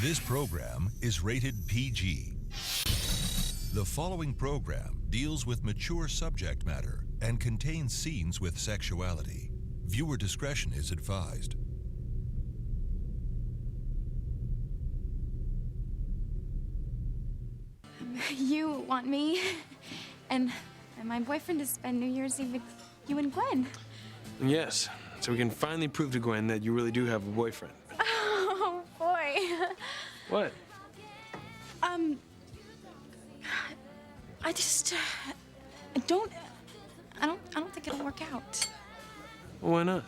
This program is rated PG. The following program deals with mature subject matter and contains scenes with sexuality. Viewer discretion is advised. You want me and my boyfriend to spend New Year's Eve with you and Gwen. Yes, so we can finally prove to Gwen that you really do have a boyfriend. Oh, boy. What? I don't think it'll work out. Well, why not?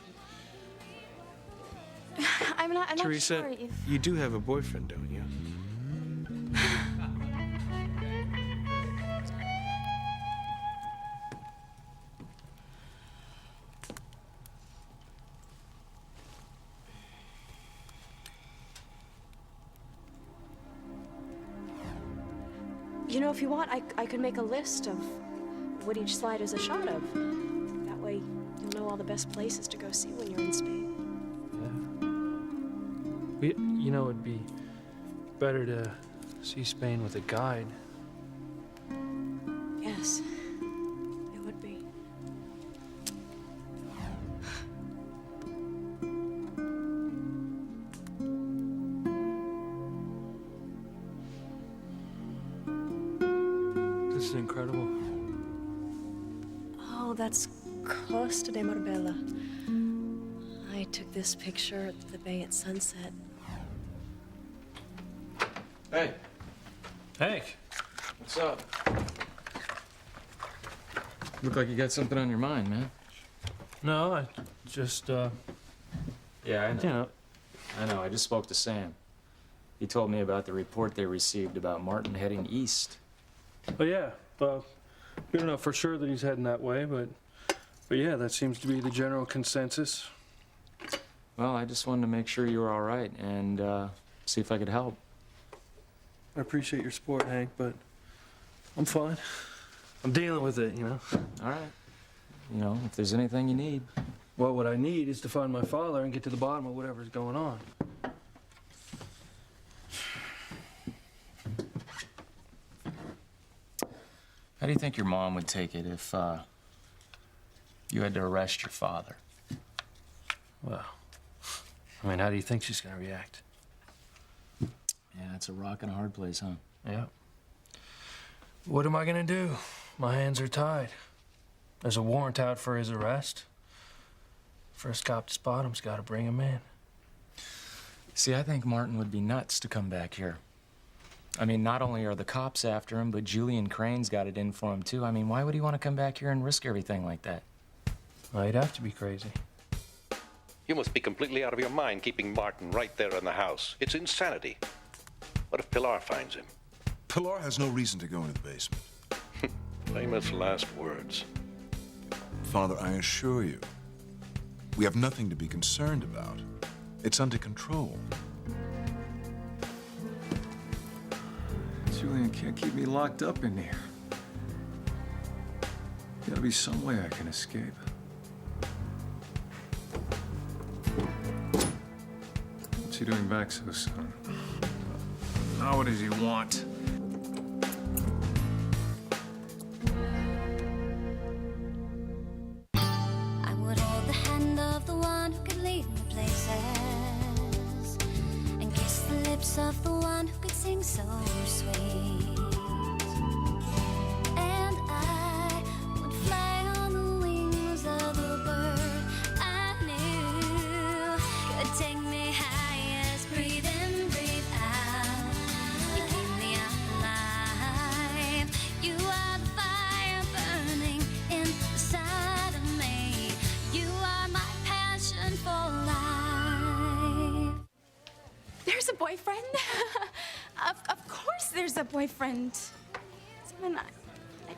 I'm not Teresa, sure if... you do have a boyfriend, don't you? You know, if you want, I could make a list of what each slide is a shot of. That way, you'll know all the best places to go see when you're in Spain. Yeah. You know, it'd be better to see Spain with a guide. Yes, it would be. This is incredible. Oh, that's Costa de Marbella. I took this picture at the bay at sunset. Hey. Hank. What's up? Look like you got something on your mind, man. No, I just, Yeah, I know. you know, I know. I just spoke to Sam. He told me about the report they received about Martin heading east. oh yeah, well, we don't know for sure that he's heading that way, but yeah, that seems to be the general consensus. Well, I just wanted to make sure you were all right and see if I could help. I appreciate your support, Hank, but I'm fine. I'm dealing with it, you know. All right. You know, if there's anything you need. Well, what I need is to find my father and get to the bottom of whatever's going on. How do you think your mom would take it if you had to arrest your father? Well, I mean, how do you think she's gonna react? Yeah, it's a rock and a hard place, huh? Yeah. What am I gonna do? My hands are tied. There's a warrant out for his arrest. First cop to spot him's gotta bring him in. See, I think Martin would be nuts to come back here. I mean, not only are the cops after him, but Julian Crane's got it in for him, too. I mean, why would he want to come back here and risk everything like that? Well, he'd have to be crazy. You must be completely out of your mind keeping Martin right there in the house. It's insanity. What if Pilar finds him? Pilar has no reason to go into the basement. Famous last words. Father, I assure you, we have nothing to be concerned about. It's under control. Julian can't keep me locked up in here. Gotta be some way I can escape. What's he doing back so soon? Now what does he want? I would hold the hand of the one who could lead me places and kiss the lips of the one who could sing so sweet. And I would fly on the wings of the bird I knew could take me high as breathe in, breathe out. You keep me alive. You are the fire burning inside of me. You are my passion for life. There's a boyfriend? Of course there's a boyfriend. Someone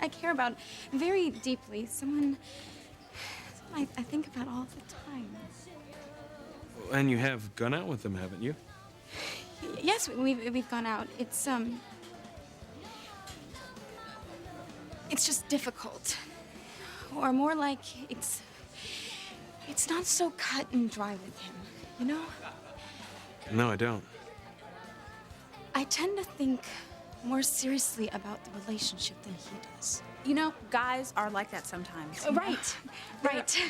I care about very deeply. Someone I think about all the time. And you have gone out with him, haven't you? Yes, we've gone out. It's just difficult. Or more like it's not so cut and dry with him, you know? No, I don't. I tend to think more seriously about the relationship than he does. You know, guys are like that sometimes. Right, right.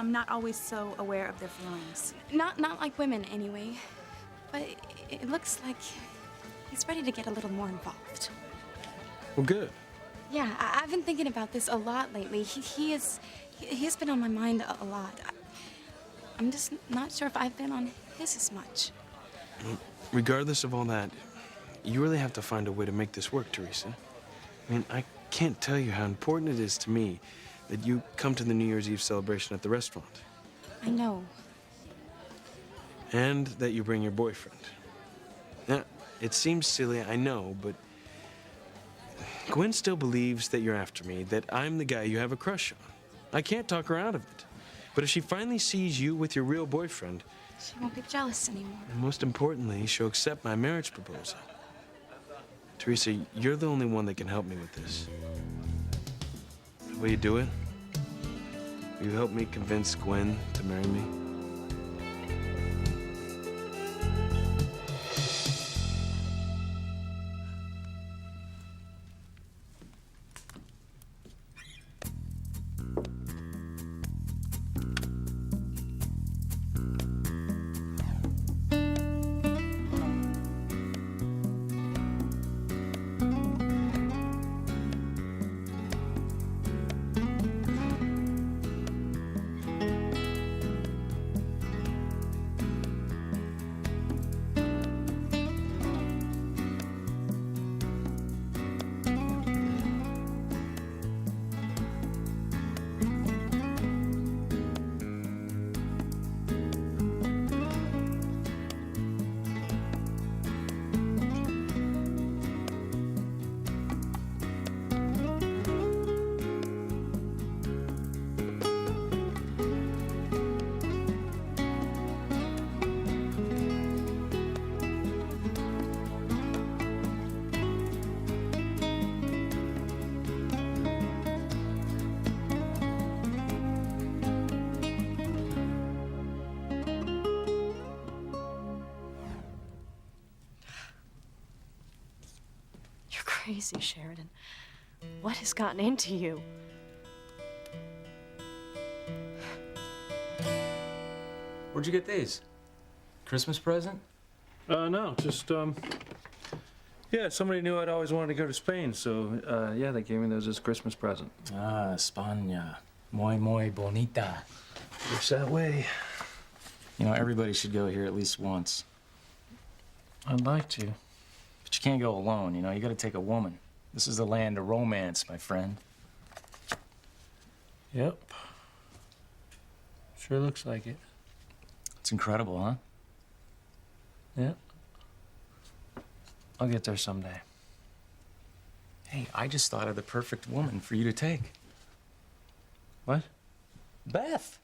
Not always so aware of their feelings. Not like women, anyway. But it looks like he's ready to get a little more involved. Well, good. Yeah, I've been thinking about this a lot lately. He has been on my mind a lot. I'm just not sure if I've been on his as much. Regardless of all that, you really have to find a way to make this work, Teresa. I mean, I can't tell you how important it is to me that you come to the New Year's Eve celebration at the restaurant. I know. And that you bring your boyfriend. Now, it seems silly, I know, but Gwen still believes that you're after me, that I'm the guy you have a crush on. I can't talk her out of it. But if she finally sees you with your real boyfriend, She won't be jealous anymore. and most importantly, she'll accept my marriage proposal. Teresa, you're the only one that can help me with this. Will you do it? Will you help me convince Gwen to marry me? You're crazy, Sheridan. What has gotten into you? Where'd you get these? Christmas present? No, just, yeah, somebody knew I'd always wanted to go to Spain, so, yeah, they gave me those as a Christmas present. Ah, España. Muy bonita. Looks that way. You know, everybody should go here at least once. I'd like to. But you can't go alone, you know? You gotta take a woman. This is the land of romance, my friend. Yep. Sure looks like it. It's incredible, huh? Yep. I'll get there someday. Hey, I just thought of the perfect woman for you to take. What? Beth.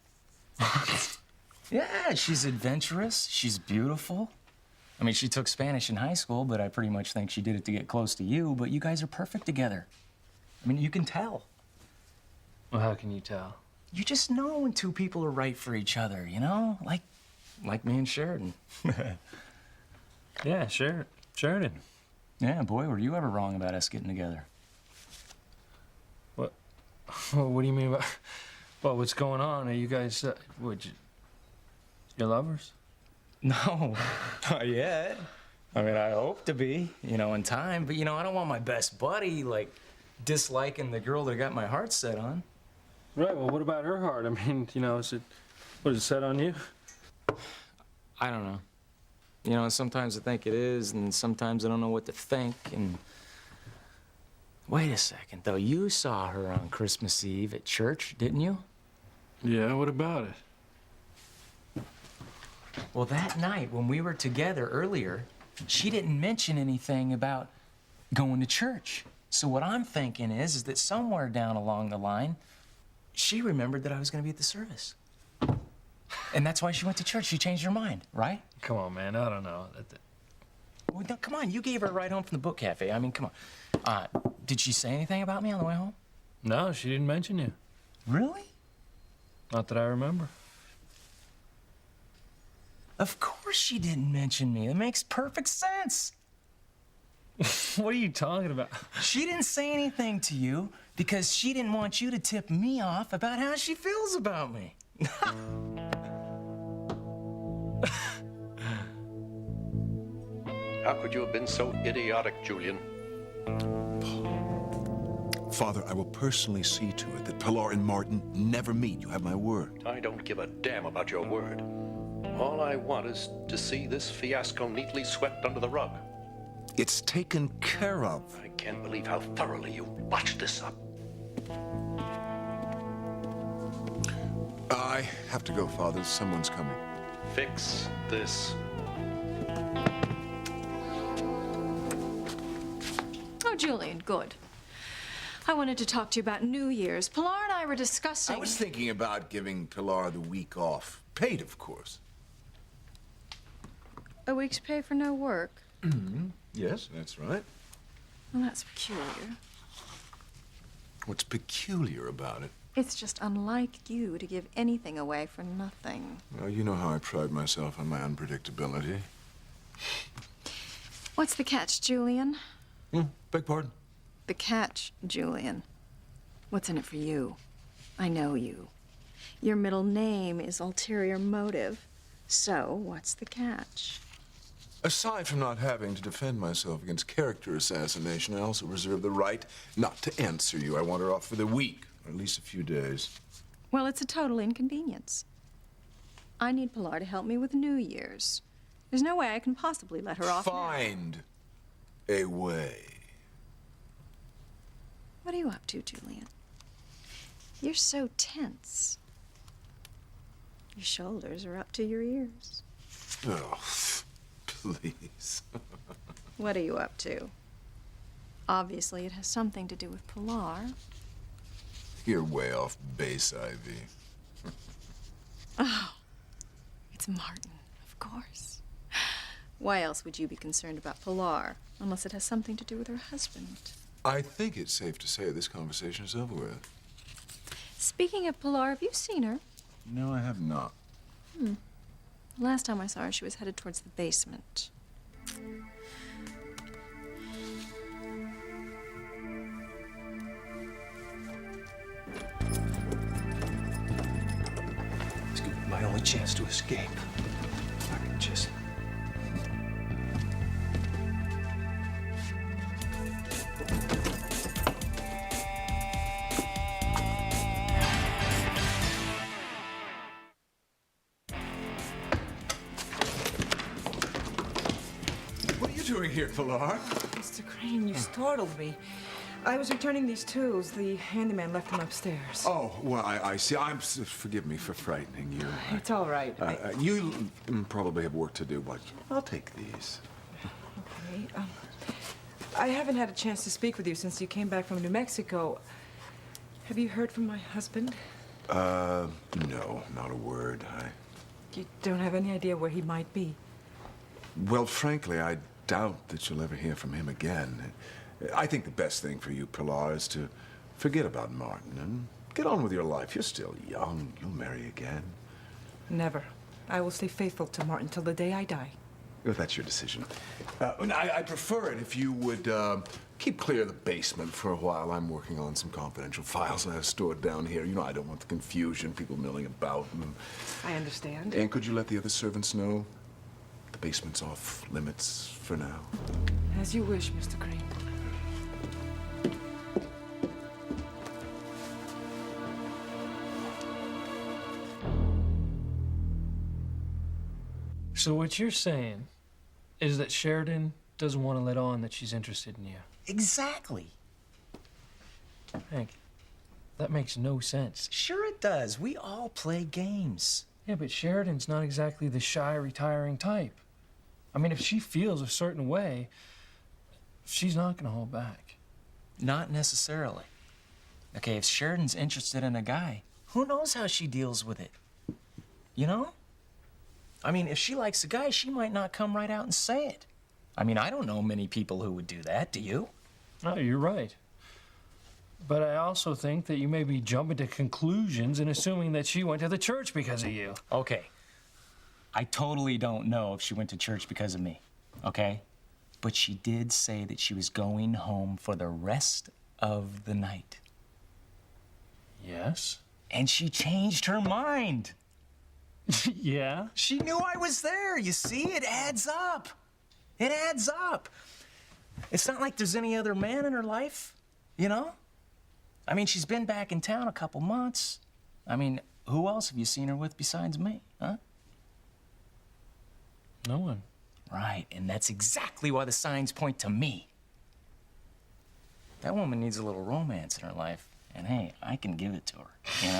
Yeah, she's adventurous. She's beautiful. I mean, she took Spanish in high school, but I pretty much think she did it to get close to you. But you guys are perfect together. I mean, you can tell. Well, how can you tell? You just know when two people are right for each other, you know? Like me and Sheridan. Yeah, sure. Sheridan. Yeah, boy, were you ever wrong about us getting together? What? What do you mean by... Well, what's going on? Are you guys... You're lovers? No, not yet. I mean, I hope to be, you know, in time. But, you know, I don't want my best buddy, like, disliking the girl that got my heart set on. Right, well, what about her heart? I mean, you know, what is it set on you? I don't know. You know, sometimes I think it is, and sometimes I don't know what to think, and... Wait a second, though. You saw her on Christmas Eve at church, didn't you? Yeah, what about it? Well, that night when we were together earlier, she didn't mention anything about going to church. So what I'm thinking is that somewhere down along the line, she remembered that I was going to be at the service. And that's why she went to church. She changed her mind, right? Come on, man. I don't know. Well, no, come on. You gave her a ride home from the book cafe. I mean, come on. Did she say anything about me on the way home? No, she didn't mention you. Really? Not that I remember. Of course she didn't mention me. It makes perfect sense. What are you talking about? She didn't say anything to you because she didn't want you to tip me off about how she feels about me. How could you have been so idiotic, Julian? Father, I will personally see to it that Pilar and Martin never meet. You have my word. I don't give a damn about your word. All I want is to see this fiasco neatly swept under the rug. It's taken care of. I can't believe how thoroughly you botched this up. I have to go, Father. Someone's coming. Fix this. Oh, Julian, good. I wanted to talk to you about New Year's. Pilar and I were discussing... I was thinking about giving Pilar the week off. Paid, of course. A week's pay for no work. Yes, that's right. Well, that's peculiar. What's peculiar about it? It's just unlike you to give anything away for nothing. Well, you know how I pride myself on my unpredictability. What's the catch, Julian? Beg pardon? The catch, Julian. What's in it for you? I know you. Your middle name is ulterior motive. So, what's the catch? Aside from not having to defend myself against character assassination, I also reserve the right not to answer you. I want her off for the week, or at least a few days. Well, it's a total inconvenience. I need Pilar to help me with New Year's. There's no way I can possibly let her off now. Find a way. What are you up to, Julian? You're so tense. Your shoulders are up to your ears. Oh, please. What are you up to? Obviously, it has something to do with Pilar. You're way off base, Ivy. Oh, it's Martin, of course. Why else would you be concerned about Pilar, unless it has something to do with her husband? I think it's safe to say this conversation is over with. Speaking of Pilar, have you seen her? No, I have not. Last time I saw her, she was headed towards the basement. It's gonna be my only chance to escape. If I can just... What are you doing here, Pilar? Mr. Crane, you startled me. I was returning these tools. The handyman left them upstairs. Oh, well, I see. Forgive me for frightening you. It's all right. You probably have work to do, but I'll take these. Okay. I haven't had a chance to speak with you since you came back from New Mexico. Have you heard from my husband? No, not a word. You don't have any idea where he might be? Well, frankly, I doubt that you'll ever hear from him again. I think the best thing for you, Pilar, is to forget about Martin and get on with your life. You're still young. You'll marry again. Never. I will stay faithful to Martin till the day I die. Well, that's your decision. I prefer it if you would keep clear of the basement for a while. I'm working on some confidential files I have stored down here. You know, I don't want the confusion, people milling about. I understand. And could you let the other servants know the basement's off limits for now? As you wish, Mr. Crane. So what you're saying is that Sheridan doesn't want to let on that she's interested in you. Exactly. Hank, that makes no sense. Sure it does. We all play games. Yeah, but Sheridan's not exactly the shy, retiring type. I mean, if she feels a certain way, she's not going to hold back. Not necessarily. Okay, if Sheridan's interested in a guy, who knows how she deals with it? You know? I mean, if she likes a guy, she might not come right out and say it. I mean, I don't know many people who would do that, do you? No, you're right. But I also think that you may be jumping to conclusions and assuming that she went to the church because of you. Okay. I totally don't know if she went to church because of me, okay? But she did say that she was going home for the rest of the night. Yes? And she changed her mind. Yeah? She knew I was there. You see, it adds up. It adds up. It's not like there's any other man in her life, you know? I mean, she's been back in town a couple months. I mean, who else have you seen her with besides me, huh? No one. Right, and that's exactly why the signs point to me. That woman needs a little romance in her life, and hey, I can give it to her, you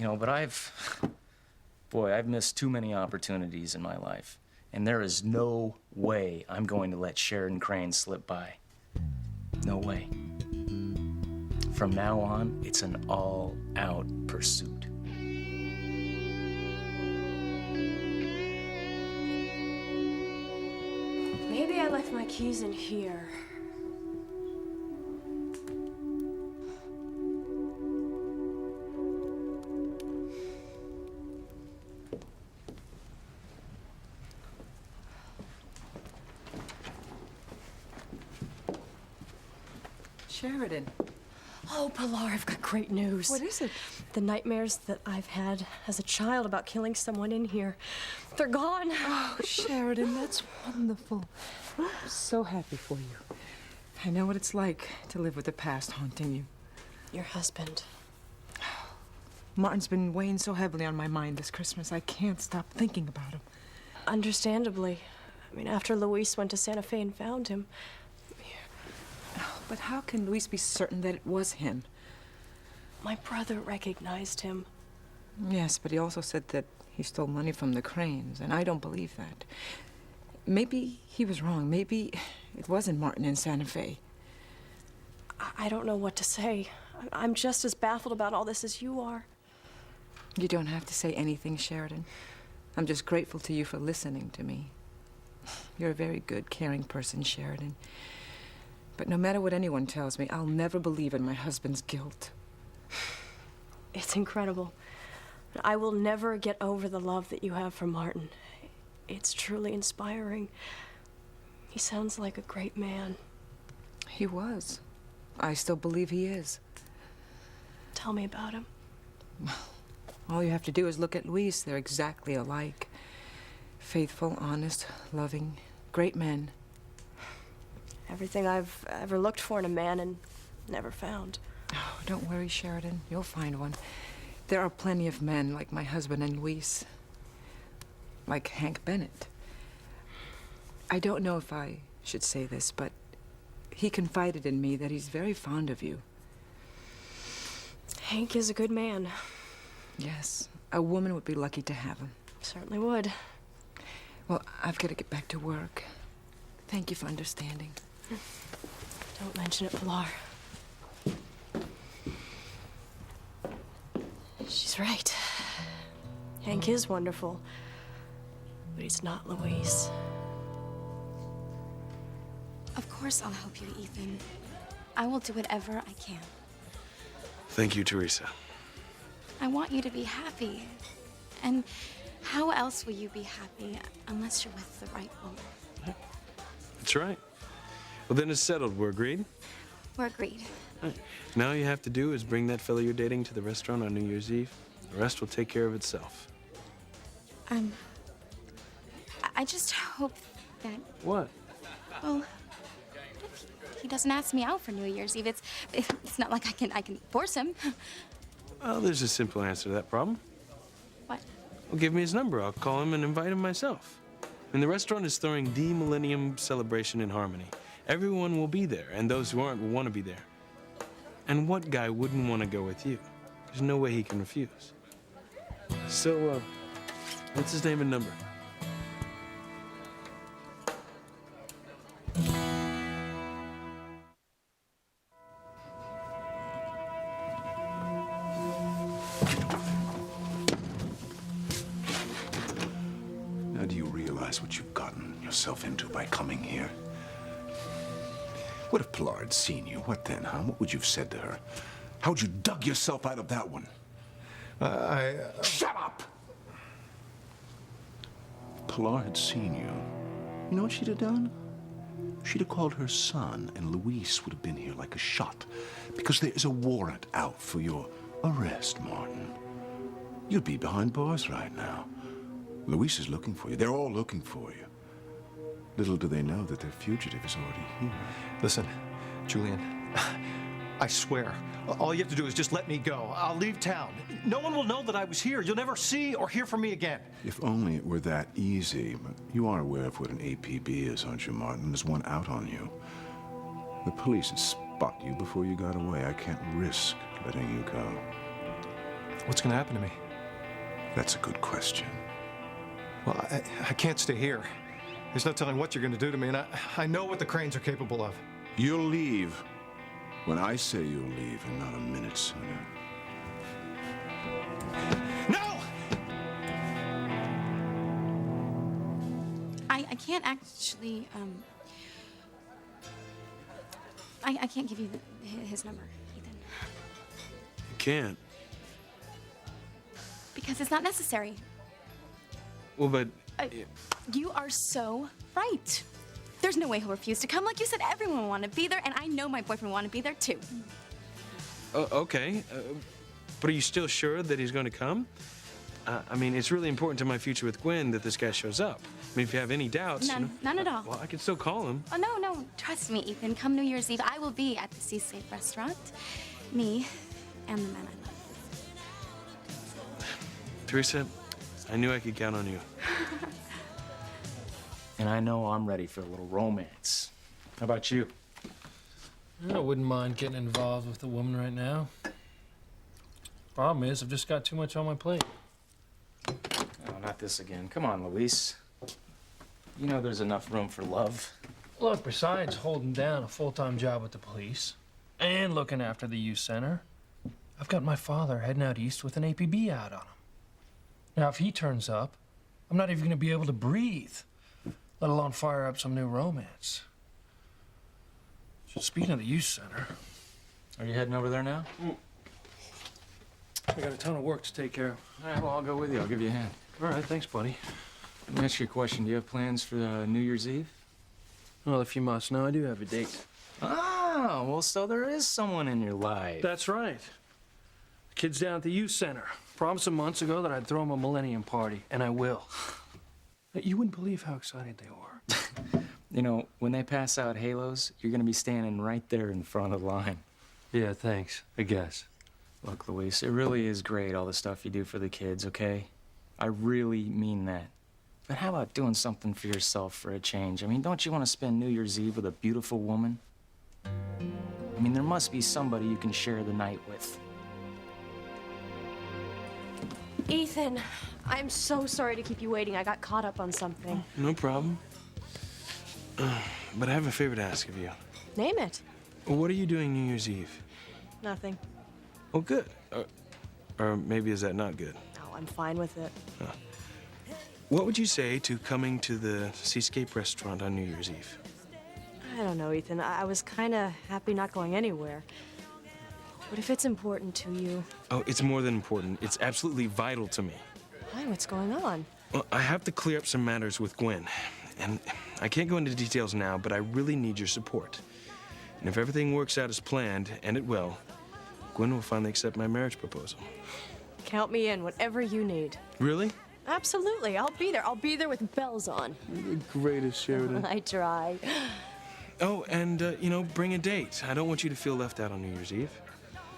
know? But I've missed too many opportunities in my life, and there is no way I'm going to let Sheridan Crane slip by. No way. From now on, it's an all-out pursuit. Maybe I left my keys in here. Sheridan. Oh, Pilar, I've got great news. What is it? The nightmares that I've had as a child about killing someone in here, they're gone. Oh, Sheridan, that's wonderful. I'm so happy for you. I know what it's like to live with the past haunting you. Your husband. Martin's been weighing so heavily on my mind this Christmas. I can't stop thinking about him. Understandably. I mean, after Luis went to Santa Fe and found him. But how can Luis be certain that it was him? My brother recognized him. Yes, but he also said that he stole money from the Cranes, and I don't believe that. Maybe he was wrong. Maybe it wasn't Martin in Santa Fe. I don't know what to say. I'm just as baffled about all this as you are. You don't have to say anything, Sheridan. I'm just grateful to you for listening to me. You're a very good, caring person, Sheridan. But no matter what anyone tells me, I'll never believe in my husband's guilt. It's incredible. I will never get over the love that you have for Martin. It's truly inspiring. He sounds like a great man. He was. I still believe he is. Tell me about him. All you have to do is look at Luis. They're exactly alike. Faithful, honest, loving, great men. Everything I've ever looked for in a man and never found. Oh, don't worry, Sheridan. You'll find one. There are plenty of men like my husband and Luis. Like Hank Bennett. I don't know if I should say this, but he confided in me that he's very fond of you. Hank is a good man. Yes, a woman would be lucky to have him. Certainly would. Well, I've got to get back to work. Thank you for understanding. Don't mention it, Pilar. She's right. Hank is wonderful, but he's not Luis. Of course I'll help you, Ethan. I will do whatever I can. Thank you, Teresa. I want you to be happy. And how else will you be happy unless you're with the right woman? That's right. Well, then it's settled. We're agreed? We're agreed. Right. Now all you have to do is bring that fellow you're dating to the restaurant on New Year's Eve. The rest will take care of itself. I just hope that, What? well, if he doesn't ask me out for New Year's Eve, it's not like I can force him. Well, there's a simple answer to that problem. What? Well, give me his number. I'll call him and invite him myself. And the restaurant is throwing the Millennium Celebration in Harmony. Everyone will be there, and those who aren't will want to be there. And what guy wouldn't want to go with you? There's no way he can refuse. So, what's his name and number? Now, do you realize what you've gotten yourself into by coming here? What if Pilar had seen you? What then, huh? What would you have said to her? How'd you dug yourself out of that one? Shut up! If Pilar had seen you, You know what she'd have done? She'd have called her son, and Luis would have been here like a shot. Because there's a warrant out for your arrest, Martin. You'd be behind bars right now. Luis is looking for you. They're all looking for you. Little do they know that their fugitive is already here. Listen, Julian, I swear, all you have to do is just let me go. I'll leave town. No one will know that I was here. You'll never see or hear from me again. If only it were that easy. But you are aware of what an APB is, aren't you, Martin? There's one out on you. The police would spot you before you got away. I can't risk letting you go. What's going to happen to me? That's a good question. Well, I can't stay here. There's no telling what you're going to do to me, and I know what the Cranes are capable of. You'll leave when I say you'll leave, and not a minute sooner. No! I can't actually, I can't give you his number, Ethan. You can't. Because it's not necessary. Well, but... You are so right. There's no way he'll refuse to come. Like you said, everyone will want to be there, and I know my boyfriend will want to be there too. Okay. But are you still sure that he's going to come? I mean, it's really important to my future with Gwen that this guy shows up. I mean, if you have any doubts... None. You know, None at all. Well, I can still call him. Oh, no. Trust me, Ethan. Come New Year's Eve, I will be at the Seascape restaurant. Me and the man I love. Teresa, I knew I could count on you. And I know I'm ready for a little romance. How about you? I wouldn't mind getting involved with a woman right now. Problem is, I've just got too much on my plate. Oh, not this again. Come on, Luis. You know there's enough room for love. Look, besides holding down a full-time job with the police and looking after the youth center, I've got my father heading out east with an APB out on him. Now, if he turns up, I'm not even going to be able to breathe, let alone fire up some new romance. So speaking of the youth center... Are you heading over there now? I got a ton of work to take care of. All right, well, I'll go with you. I'll give you a hand. All right, thanks, buddy. Let me ask you a question. Do you have plans for New Year's Eve? Well, if you must know, I do have a date. Oh, well, so there is someone in your life. That's right. The kid's down at the youth center. Promised him months ago that I'd throw him a millennium party, and I will. You wouldn't believe how excited they were. You know, when they pass out halos, you're going to be standing right there in front of the line. Yeah, thanks, I guess. Look, Luis, it really is great, all the stuff you do for the kids, okay? I really mean that. But how about doing something for yourself for a change? I mean, don't you want to spend New Year's Eve with a beautiful woman? I mean, there must be somebody you can share the night with. Ethan, I'm so sorry to keep you waiting. I got caught up on something. No problem. But I have a favor to ask of you. Name it. What are you doing New Year's Eve? Nothing. Oh, good. Or maybe is that not good? No, I'm fine with it. What would you say to coming to the Seascape restaurant on New Year's Eve? I don't know, Ethan. I was kind of happy not going anywhere. But if it's important to you... Oh, it's more than important. It's absolutely vital to me. Why? What's going on? Well, I have to clear up some matters with Gwen. And I can't go into details now, but I really need your support. And if everything works out as planned, and it will, Gwen will finally accept my marriage proposal. Count me in, whatever you need. Really? Absolutely. I'll be there. I'll be there with bells on. You're the greatest, Sheridan. I try. Oh, and, you know, bring a date. I don't want you to feel left out on New Year's Eve.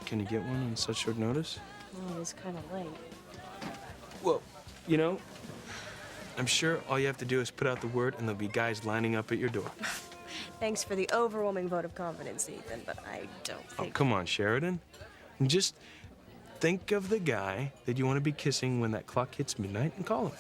Can you get one on such short notice? Oh, it's kind of late. Well, you know, I'm sure all you have to do is put out the word and there'll be guys lining up at your door. Thanks for the overwhelming vote of confidence, Ethan, but I don't think... Oh, come on, Sheridan. Just think of the guy that you want to be kissing when that clock hits midnight and call him.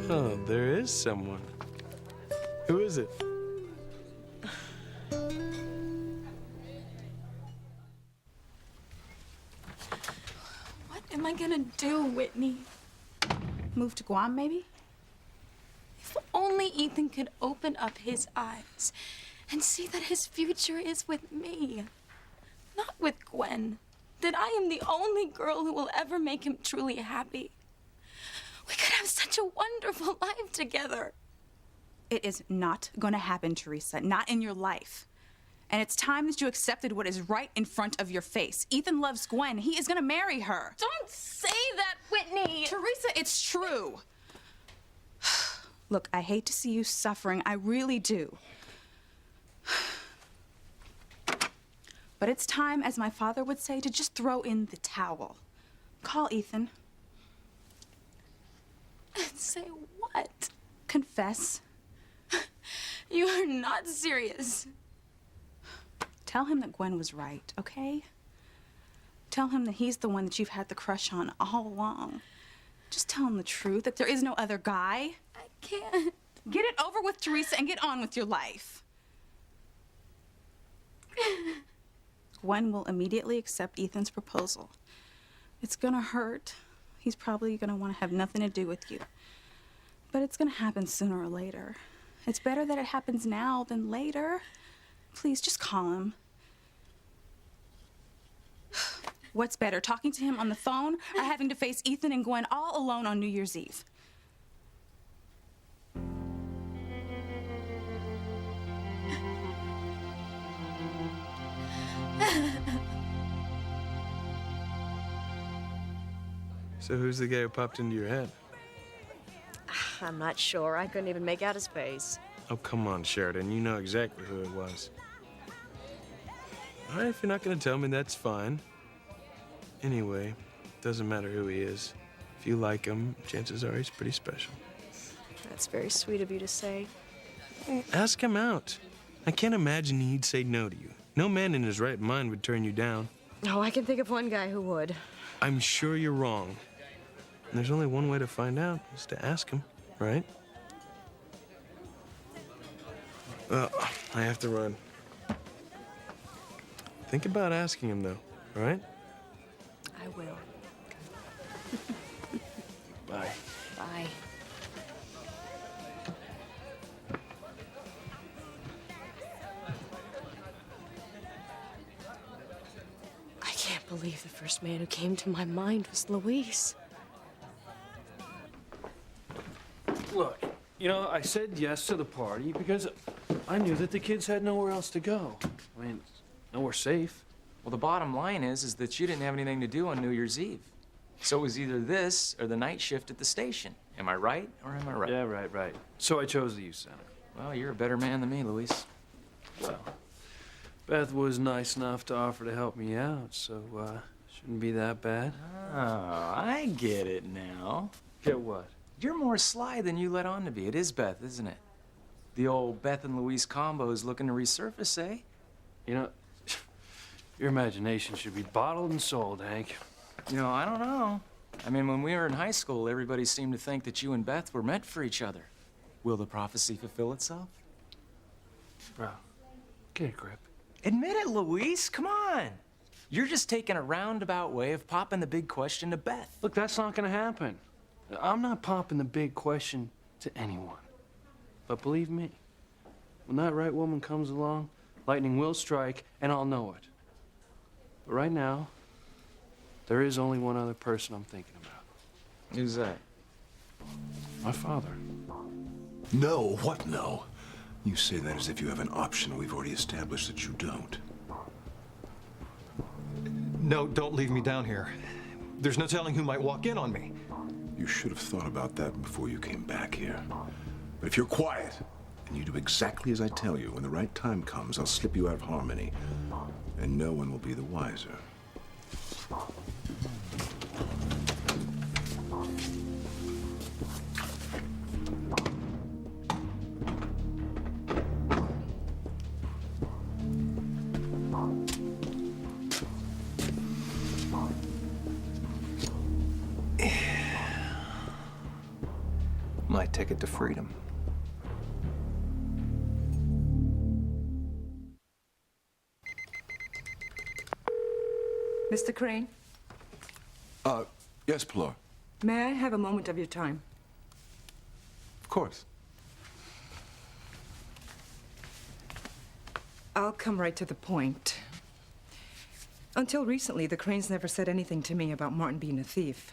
Oh, there is someone. Who is it? What am I gonna do, Whitney? Move to Guam, maybe? If only Ethan could open up his eyes and see that his future is with me, not with Gwen. that I am the only girl who will ever make him truly happy. We could have such a wonderful life together. It is not going to happen, Teresa. Not in your life. And it's time that you accepted what is right in front of your face. Ethan loves Gwen. He is going to marry her. Don't say that, Whitney. Teresa, it's true. Look, I hate to see you suffering. I really do. But it's time, as my father would say, to just throw in the towel. Call Ethan. Say what? Confess. You are not serious. Tell him that Gwen was right, okay? Tell him that he's the one that you've had the crush on all along. Just tell him the truth, that there is no other guy. I can't. Get it over with, Teresa, and get on with your life. Gwen will immediately accept Ethan's proposal. It's gonna hurt. He's probably gonna want to have nothing to do with you. But it's gonna happen sooner or later. It's better that it happens now than later. Please, just call him. What's better, talking to him on the phone or having to face Ethan and Gwen all alone on New Year's Eve? So who's the guy who popped into your head? I'm not sure. I couldn't even make out his face. Oh, come on, Sheridan. You know exactly who it was. All right, if you're not going to tell me, that's fine. Anyway, doesn't matter who he is. If you like him, chances are he's pretty special. That's very sweet of you to say. Ask him out. I can't imagine he'd say no to you. No man in his right mind would turn you down. Oh, I can think of one guy who would. I'm sure you're wrong. And there's only one way to find out, is to ask him, right? Well, I have to run. Think about asking him, though, all right? I will. Bye. Bye. I can't believe the first man who came to my mind was Luis. Look, you know, I said yes to the party because I knew that the kids had nowhere else to go. I mean, nowhere safe. Well, the bottom line is that you didn't have anything to do on New Year's Eve. So it was either this or the night shift at the station. Am I right or am I right? Yeah, right. So I chose the youth center. Well, you're a better man than me, Luis. Well, Beth was nice enough to offer to help me out, so shouldn't be that bad. Oh, I get it now. Get what? You're more sly than you let on to be. It is Beth, isn't it? The old Beth and Luis combo is looking to resurface, eh? You know, your imagination should be bottled and sold, Hank. You know, I don't know. I mean, when we were in high school, everybody seemed to think that you and Beth were meant for each other. Will the prophecy fulfill itself? Bro, get a grip. Admit it, Luis. Come on. You're just taking a roundabout way of popping the big question to Beth. Look, that's not gonna happen. I'm not popping the big question to anyone. But believe me, when that right woman comes along, lightning will strike, and I'll know it. But right now, there is only one other person I'm thinking about. Who's that? My father. No, what no? You say that as if you have an option. We've already established that you don't. No, don't leave me down here. There's no telling who might walk in on me. You should have thought about that before you came back here. But if you're quiet, and you do exactly as I tell you, when the right time comes, I'll slip you out of harmony, and no one will be the wiser. My ticket to freedom. Mr. Crane, Yes, Pilar. may I have a moment of your time? Of course. I'll come right to the point. Until recently, the Cranes never said anything to me about Martin being a thief.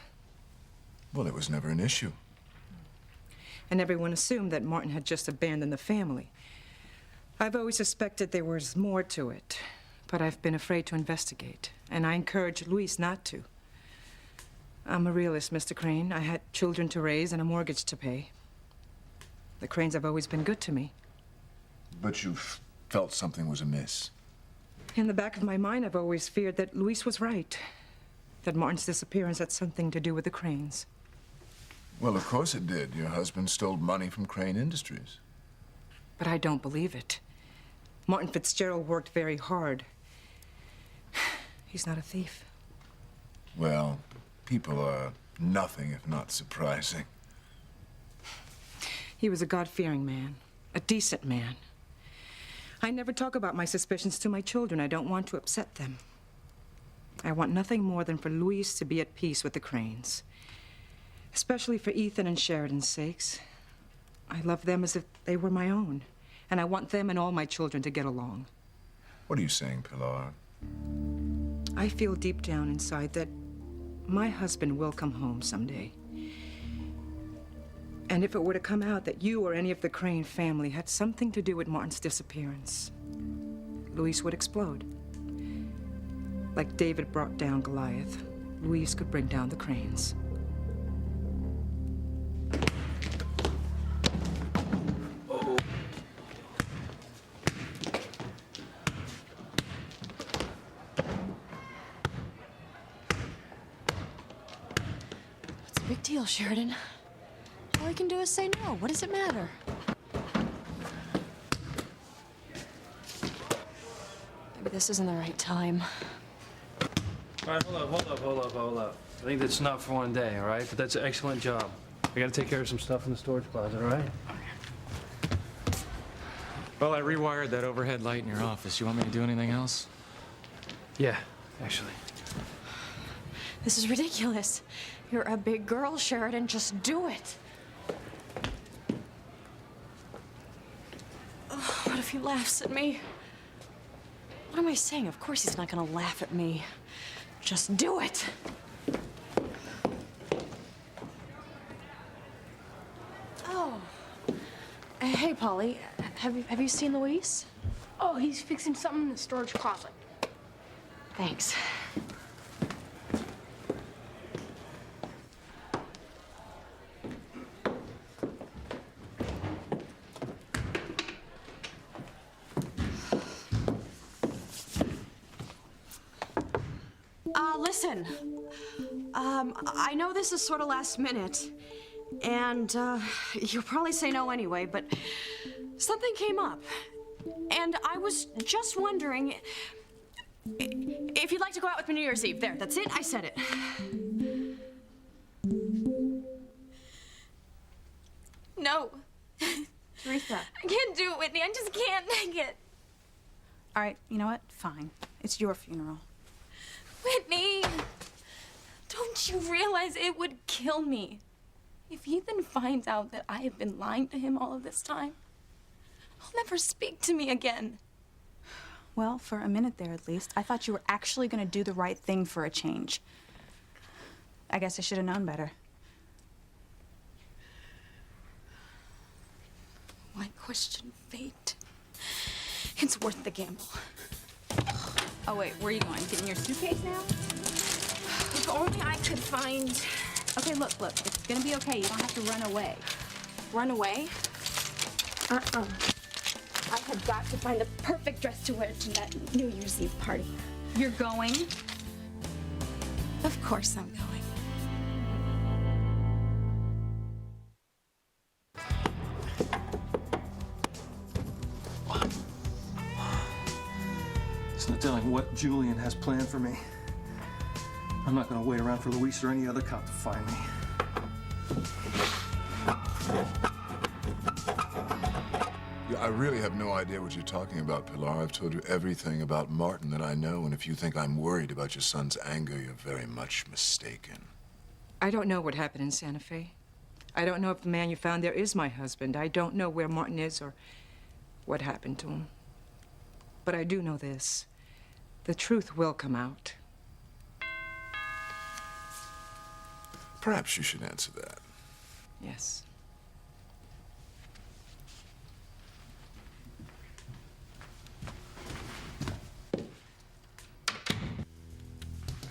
Well, it was never an issue. And everyone assumed that Martin had just abandoned the family. I've always suspected there was more to it, but I've been afraid to investigate, and I encourage Luis not to. I'm a realist, Mr. Crane. I had children to raise and a mortgage to pay. The Cranes have always been good to me. But you felt something was amiss. In the back of my mind, I've always feared that Luis was right, that Martin's disappearance had something to do with the Cranes. Well, of course it did. Your husband stole money from Crane Industries. But I don't believe it. Martin Fitzgerald worked very hard. He's not a thief. Well, people are nothing if not surprising. He was a God-fearing man, a decent man. I never talk about my suspicions to my children. I don't want to upset them. I want nothing more than for Luis to be at peace with the Cranes. Especially for Ethan and Sheridan's sakes. I love them as if they were my own. And I want them and all my children to get along. What are you saying, Pilar? I feel deep down inside that my husband will come home someday. And if it were to come out that you or any of the Crane family had something to do with Martin's disappearance, Luis would explode. Like David brought down Goliath, Luis could bring down the Cranes. What's the big deal, Sheridan? All I can do is say no. What does it matter? Maybe this isn't the right time. All right, hold up. I think that's not for one day, all right? But that's an excellent job. I gotta take care of some stuff in the storage closet, all right? Well, I rewired that overhead light in your office. You want me to do anything else? Yeah, actually. This is ridiculous. You're a big girl, Sheridan. Just do it. Oh, what if he laughs at me? What am I saying? Of course he's not gonna laugh at me. Just do it. Oh. Hey, Polly. Have you seen Luis? Oh, he's fixing something in the storage closet. Thanks. Listen, I know this is sort of last minute, and you'll probably say no anyway, but something came up, and I was just wondering if you'd like to go out with me New Year's Eve. There, that's it, I said it. No. Teresa. I can't do it, Whitney. I just can't make it. All right, you know what? Fine. It's your funeral. Whitney! Don't you realize it would kill me if Ethan finds out that I have been lying to him all of this time? He'll never speak to me again. Well, for a minute there at least, I thought you were actually going to do the right thing for a change. I guess I should have known better. Why question fate? It's worth the gamble. Oh, wait, where are you going? Getting your suitcase now? If only I could find... Okay, look. It's gonna be okay. You don't have to run away. Run away? I have got to find the perfect dress to wear to that New Year's Eve party. You're going? Of course I'm going. There's no telling what Julian has planned for me. I'm not gonna wait around for Luis or any other cop to find me. I really have no idea what you're talking about, Pilar. I've told you everything about Martin that I know, and if you think I'm worried about your son's anger, you're very much mistaken. I don't know what happened in Santa Fe. I don't know if the man you found there is my husband. I don't know where Martin is or what happened to him. But I do know this. The truth will come out. Perhaps you should answer that. Yes.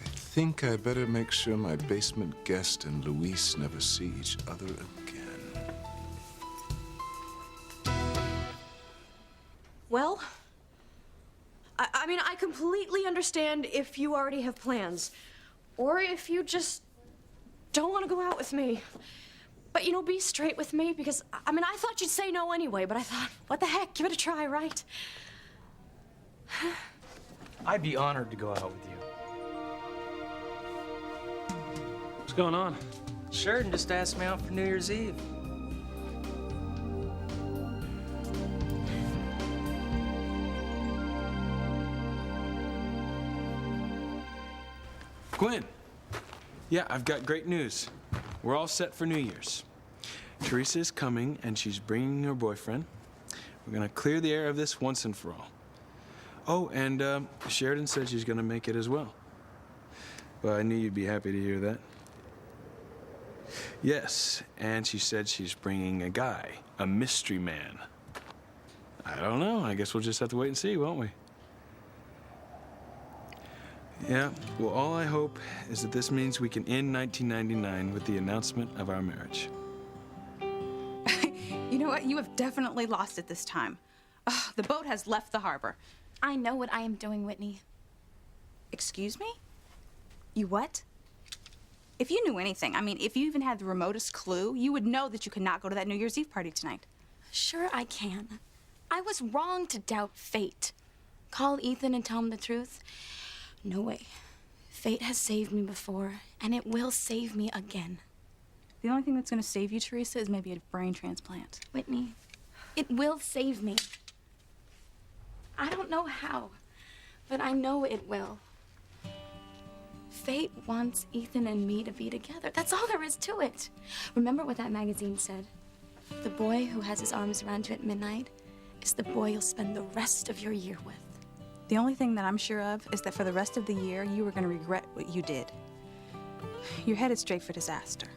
I think I better make sure my basement guest and Luis never see each other again. Well, I mean, I completely understand if you already have plans, or if you just don't want to go out with me. But, you know, be straight with me, because, I mean, I thought you'd say no anyway, but I thought, what the heck, give it a try, right? I'd be honored to go out with you. What's going on? Sheridan just asked me out for New Year's Eve. Gwen! Yeah, I've got great news. We're all set for New Year's. Teresa is coming, and she's bringing her boyfriend. We're gonna clear the air of this once and for all. Oh, and Sheridan said she's gonna make it as well. Well, I knew you'd be happy to hear that. Yes, and she said she's bringing a guy, a mystery man. I don't know. I guess we'll just have to wait and see, won't we? Yeah, well, all I hope is that this means we can end 1999 with the announcement of our marriage. You know what? You have definitely lost it this time. Ugh, the boat has left the harbor. I know what I am doing, Whitney. Excuse me? You what? If you knew anything, I mean, if you even had the remotest clue, you would know that you could not go to that New Year's Eve party tonight. Sure I can. I was wrong to doubt fate. Call Ethan and tell him the truth? No way. Fate has saved me before, and it will save me again. The only thing that's going to save you, Teresa, is maybe a brain transplant. Whitney, it will save me. I don't know how, but I know it will. Fate wants Ethan and me to be together. That's all there is to it. Remember what that magazine said? The boy who has his arms around you at midnight is the boy you'll spend the rest of your year with. The only thing that I'm sure of is that for the rest of the year, you are going to regret what you did. You're headed straight for disaster.